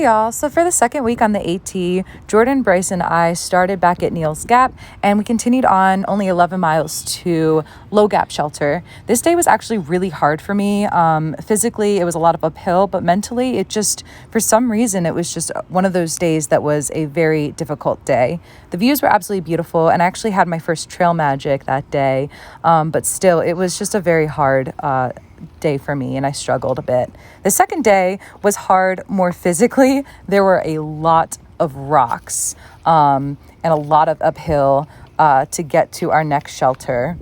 Hey y'all, so for the second week on the AT, Jordan, Bryce, and I started back at Neal's Gap and we continued on only 11 miles to Low Gap Shelter. This day was actually really hard for me. Physically, it was a lot of uphill, but mentally, it just, for some reason, it was just one of those days that was a very difficult day. The views were absolutely beautiful and I actually had my first trail magic that day, but still, it was just a very hard day for me and I struggled a bit. The second day was hard more physically. There were a lot of rocks and a lot of uphill to get to our next shelter.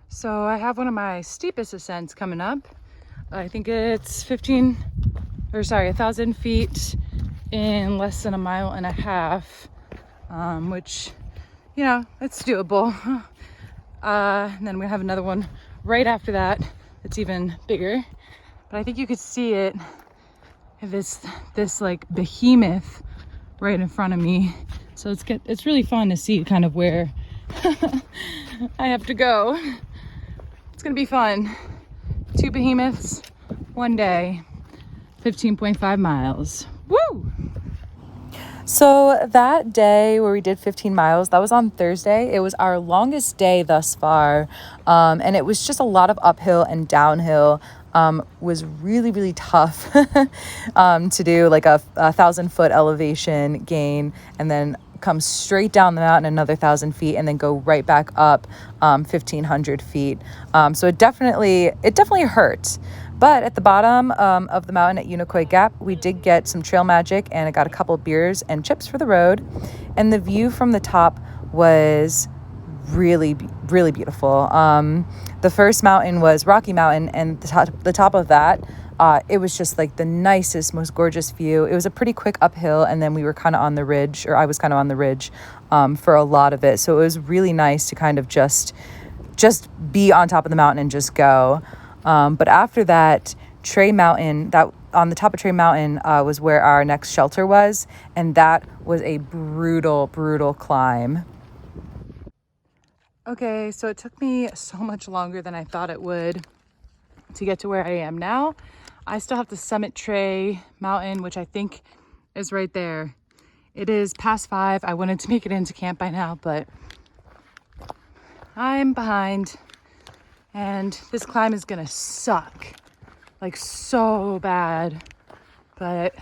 So I have one of my steepest ascents coming up. I think it's 1,000 feet in less than a mile and a half, which, you know, it's doable. And then we have another one right after that that's even bigger, but I think you could see it if it's this like behemoth right in front of me. So it's really fun to see kind of where I have to go. It's gonna be fun. 2 behemoths, 1 day, 15.5 miles. Woo! So that day where we did 15 miles, that was on Thursday. It was our longest day thus far. And it was just a lot of uphill and downhill. Was really, really tough to do, like a 1,000-foot elevation gain and then come straight down the mountain another 1,000 feet and then go right back up 1,500 feet. So it definitely hurt. But at the bottom of the mountain at Unicoi Gap, we did get some trail magic and I got a couple of beers and chips for the road. And the view from the top was really, really beautiful. The first mountain was Rocky Mountain, and the top of that, it was just like the nicest, most gorgeous view. It was a pretty quick uphill, and then we were kind of on the ridge, or I was kind of on the ridge for a lot of it. So it was really nice to kind of just be on top of the mountain and just go. But after that, Trey Mountain, that on the top of Trey Mountain was where our next shelter was, and that was a brutal, brutal climb. Okay, so it took me so much longer than I thought it would to get to where I am now. I still have to summit Trey Mountain, which I think is right there. It is past 5. I wanted to make it into camp by now, but I'm behind. And this climb is gonna suck, like so bad. But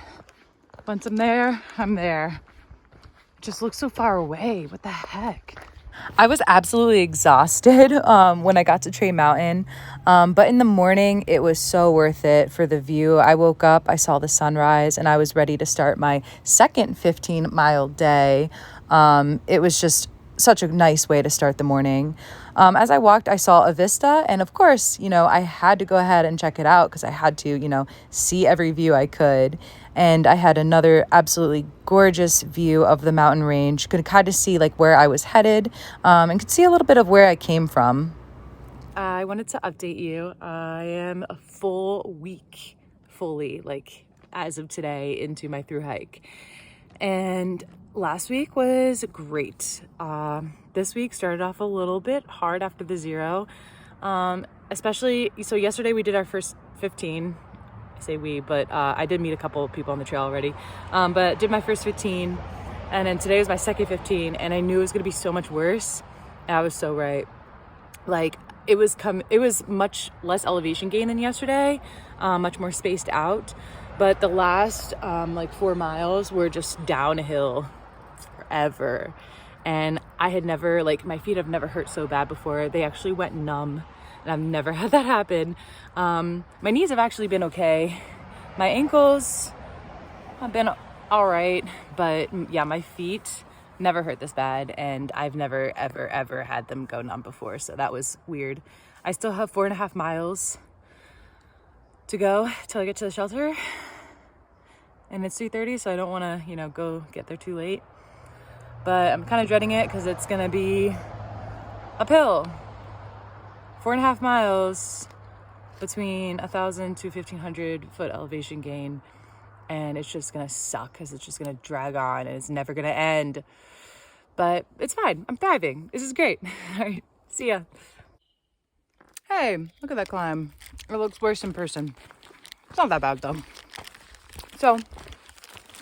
once I'm there, I'm there. It just looks so far away. What the heck? I was absolutely exhausted when I got to Trey Mountain, but in the morning it was so worth it for the view. I woke up, I saw the sunrise, and I was ready to start my second 15-mile day. It was just such a nice way to start the morning. As I walked, I saw a vista, and of course, you know, I had to go ahead and check it out because I had to, you know, see every view I could. And I had another absolutely gorgeous view of the mountain range. Could kind of see like where I was headed, and could see a little bit of where I came from. I wanted to update you. I am a full week, fully, like as of today, into my through hike. And last week was great. This week started off a little bit hard after the 0. Especially, so yesterday we did our first 15. I say we, but I did meet a couple of people on the trail already. But did my first 15, and then today was my second 15, and I knew it was gonna be so much worse. And I was so right. Like it was much less elevation gain than yesterday, much more spaced out. But the last like 4 miles were just downhill forever. And I had never, like my feet have never hurt so bad before. They actually went numb. And I've never had that happen. My knees have actually been okay. My ankles have been all right. But yeah, my feet never hurt this bad. And I've never, ever had them go numb before. So that was weird. I still have 4.5 miles to go till I get to the shelter. And it's 3:30, so I don't want to, you know, go get there too late. But I'm kind of dreading it because it's going to be uphill. 4.5 miles between 1,000 to 1,500 foot elevation gain, and it's just gonna suck because it's just gonna drag on and it's never gonna end. But it's fine. I'm thriving. This is great. All right, see ya. Hey, look at that climb. It looks worse in person. It's not that bad though. So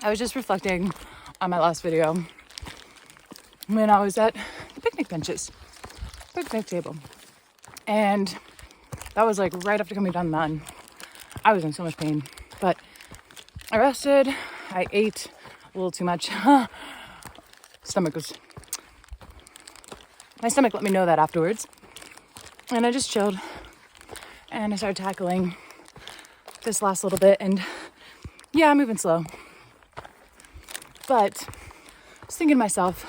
I was just reflecting on my last video when I was at the picnic table. And that was like right after coming down the mountain. I was in so much pain, but I rested. I ate a little too much. My stomach let me know that afterwards. And I just chilled and I started tackling this last little bit. And yeah, I'm moving slow. But I was thinking to myself,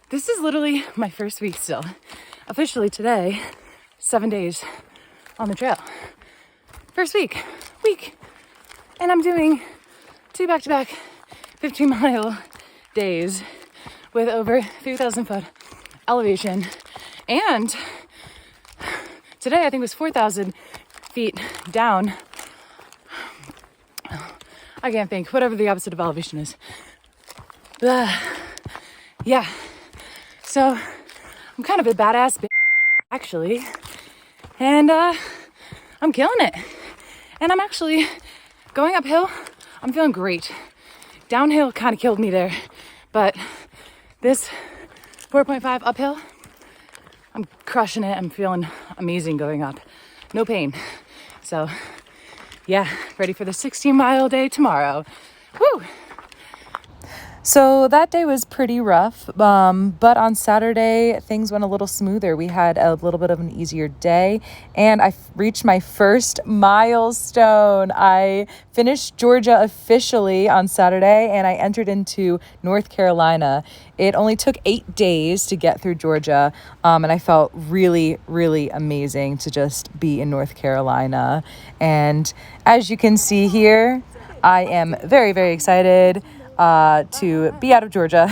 this is literally my first week still. Officially today, 7 days on the trail. First week. And I'm doing 2 back-to-back 15-mile days with over 3,000 foot elevation. And today I think it was 4,000 feet down. I can't think, whatever the opposite of elevation is. Yeah, so I'm kind of a badass bitch, actually. And I'm killing it. And I'm actually going uphill. I'm feeling great. Downhill kind of killed me there. But this 4.5 uphill, I'm crushing it. I'm feeling amazing going up. No pain. So yeah, ready for the 16-mile day tomorrow. Woo! So that day was pretty rough, but on Saturday, things went a little smoother. We had a little bit of an easier day, and I reached my first milestone. I finished Georgia officially on Saturday, and I entered into North Carolina. It only took 8 days to get through Georgia, and I felt really, really amazing to just be in North Carolina. And as you can see here, I am very, very excited to be out of Georgia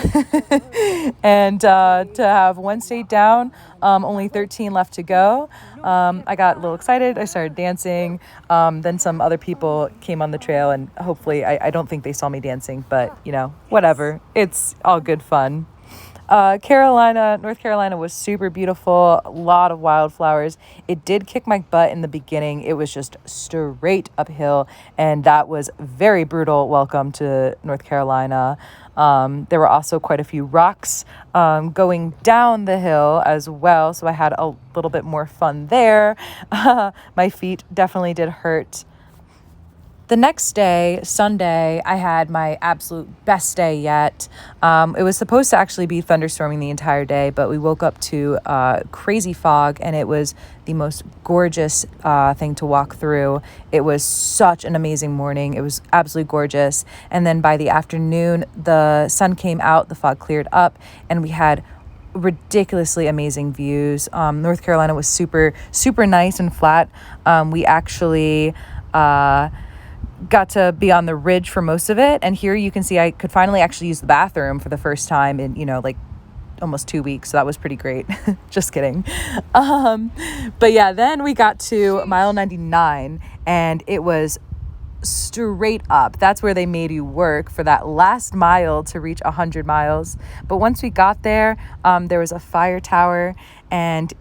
and to have one state down, only 13 left to go. I got a little excited. I started dancing. Then some other people came on the trail, and hopefully I don't think they saw me dancing, but you know, whatever. It's all good fun. North Carolina was super beautiful, a lot of wildflowers. It did kick my butt in the beginning. It was just straight uphill, and that was very brutal. Welcome to North Carolina. There were also quite a few rocks going down the hill as well, so I had a little bit more fun there. My feet definitely did hurt. The next day, Sunday, I had my absolute best day yet. It was supposed to actually be thunderstorming the entire day, but we woke up to crazy fog, and it was the most gorgeous thing to walk through. It was such an amazing morning. It was absolutely gorgeous. And then by the afternoon, the sun came out, the fog cleared up, and we had ridiculously amazing views. North Carolina was super, super nice and flat. We actually got to be on the ridge for most of it, and here you can see I could finally actually use the bathroom for the first time in, like almost 2 weeks, so that was pretty great. Just kidding. But yeah, then we got to mile 99, and it was straight up. That's where they made you work for that last mile to reach 100 miles. But once we got there, there was a fire tower, and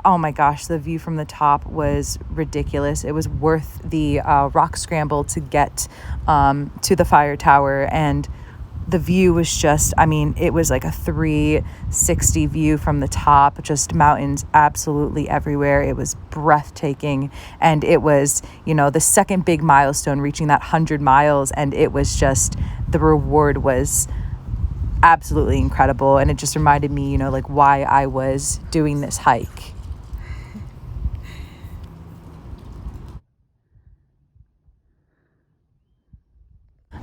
oh my gosh, the view from the top was ridiculous. It was worth the rock scramble to get to the fire tower. And the view was just, it was like a 360 view from the top, just mountains absolutely everywhere. It was breathtaking. And it was, the second big milestone, reaching that 100 miles. And it was just, the reward was absolutely incredible. And it just reminded me, why I was doing this hike.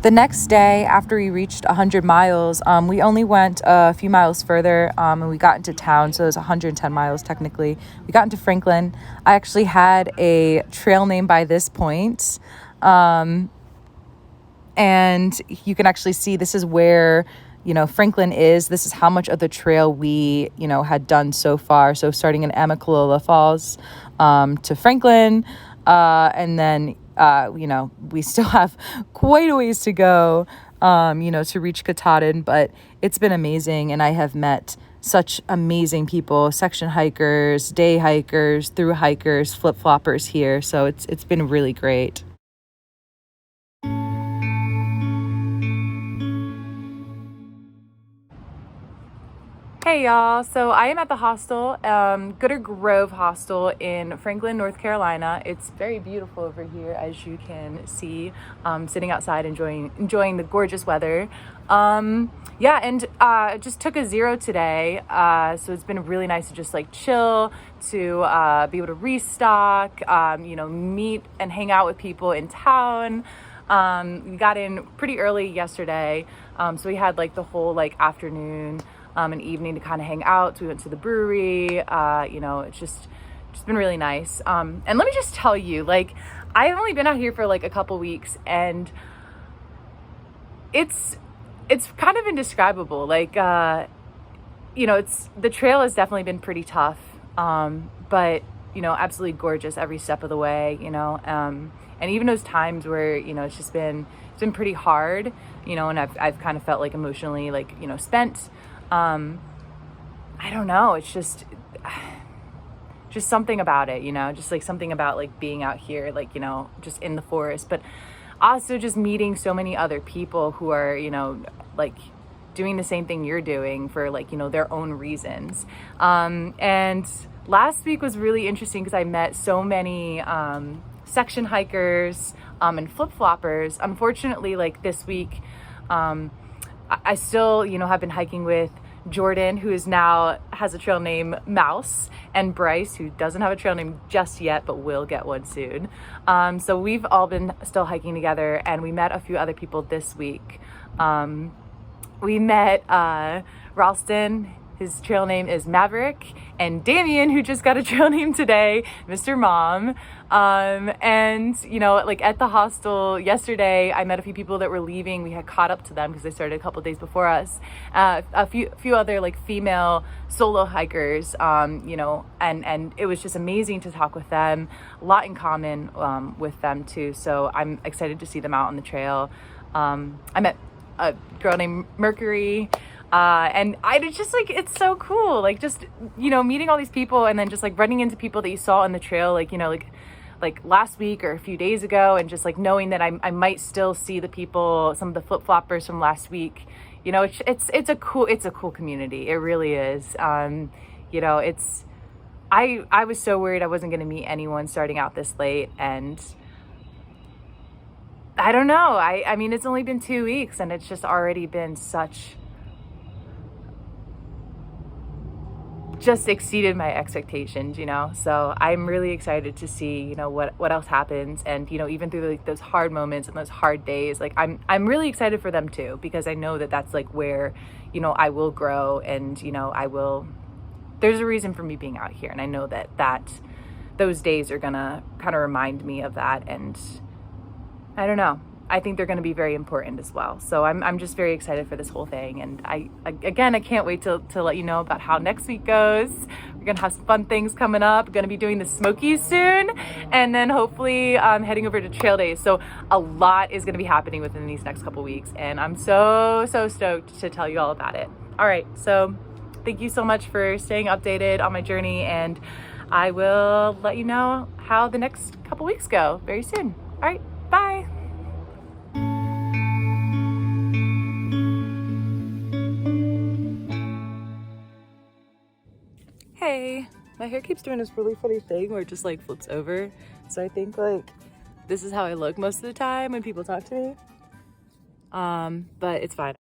The next day, after we reached 100 miles, we only went a few miles further, and we got into town, so it was 110 miles technically. We got into Franklin. I actually had a trail name by this point, and you can actually see this is where, Franklin is. This is how much of the trail we, had done so far. So starting in Amicalola Falls to Franklin, and then we still have quite a ways to go, to reach Katahdin, but it's been amazing. And I have met such amazing people, section hikers, day hikers, through hikers, flip-floppers here. So it's been really great. Hey y'all, so I am at the hostel, Gooder Grove Hostel in Franklin, North Carolina. It's very beautiful over here, as you can see, sitting outside enjoying the gorgeous weather. Yeah, and just took a 0 today, so it's been really nice to just like chill, to be able to restock, meet and hang out with people in town. We got in pretty early yesterday, so we had like the whole like afternoon and evening to kind of hang out. So we went to the brewery. It's just been really nice. And let me just tell you, like, I've only been out here for like a couple weeks, and it's kind of indescribable. Like, it's the trail has definitely been pretty tough, but absolutely gorgeous every step of the way. And even those times where it's been pretty hard. And I've kind of felt like emotionally like spent. I don't know. It's just something about it, just like something about like being out here, like, just in the forest, but also just meeting so many other people who are, like doing the same thing you're doing for like, their own reasons. And last week was really interesting because I met so many, section hikers, and flip-floppers. Unfortunately, like this week, I still, have been hiking with Jordan, who is now has a trail name Mouse, and Bryce, who doesn't have a trail name just yet, but will get one soon. So we've all been still hiking together, and we met a few other people this week. We met Ralston. His trail name is Maverick, and Damien, who just got a trail name today, Mr. Mom. And like at the hostel yesterday, I met a few people that were leaving. We had caught up to them because they started a couple of days before us. A few other like female solo hikers, and it was just amazing to talk with them. A lot in common with them too. So I'm excited to see them out on the trail. I met a girl named Mercury. And it's just like, it's so cool. Like just, meeting all these people and then just like running into people that you saw on the trail, like last week or a few days ago. And just like knowing that I might still see the people, some of the flip-floppers from last week, it's a cool community. It really is. I was so worried I wasn't going to meet anyone starting out this late, and I don't know. I mean, it's only been 2 weeks and it's just already been just exceeded my expectations, so I'm really excited to see what else happens, and even through like those hard moments and those hard days, like I'm really excited for them too, because I know that that's like where I will grow, and there's a reason for me being out here, and I know that those days are gonna kind of remind me of that, and I don't know, I think they're going to be very important as well. So I'm just very excited for this whole thing. And I can't wait to let you know about how next week goes. We're going to have some fun things coming up. We're going to be doing the Smokies soon. And then hopefully heading over to trail days. So a lot is going to be happening within these next couple weeks. And I'm so stoked to tell you all about it. All right. So thank you so much for staying updated on my journey. And I will let you know how the next couple weeks go very soon. All right. Bye. Hey, my hair keeps doing this really funny thing where it just like flips over. So I think like this is how I look most of the time when people talk to me. But it's fine.